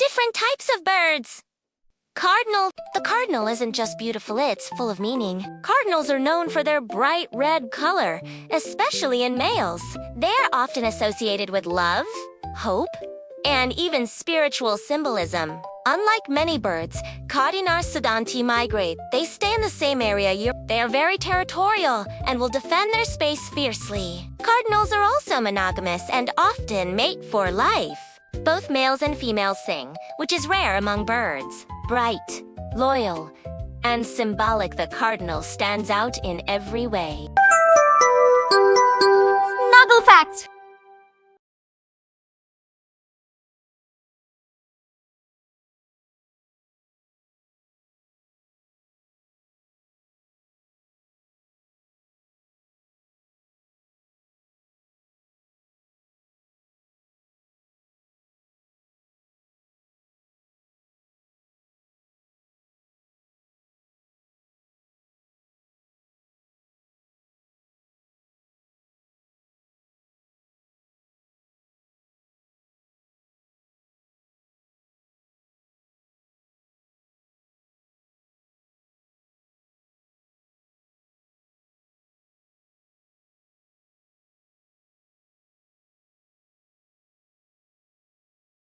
Different types of birds. Cardinal. The cardinal isn't just beautiful, it's full of meaning. Cardinals are known for their bright red color, especially in males. They're often associated with love, hope, and even spiritual symbolism. Unlike many birds, Cardinal sudanti migrate. They stay in the same area year. They are very territorial and will defend their space fiercely. Cardinals are also monogamous and often mate for life. Both males and females sing, which is rare among birds. Bright, loyal, and symbolic, the cardinal stands out in every way. Snuggle fact!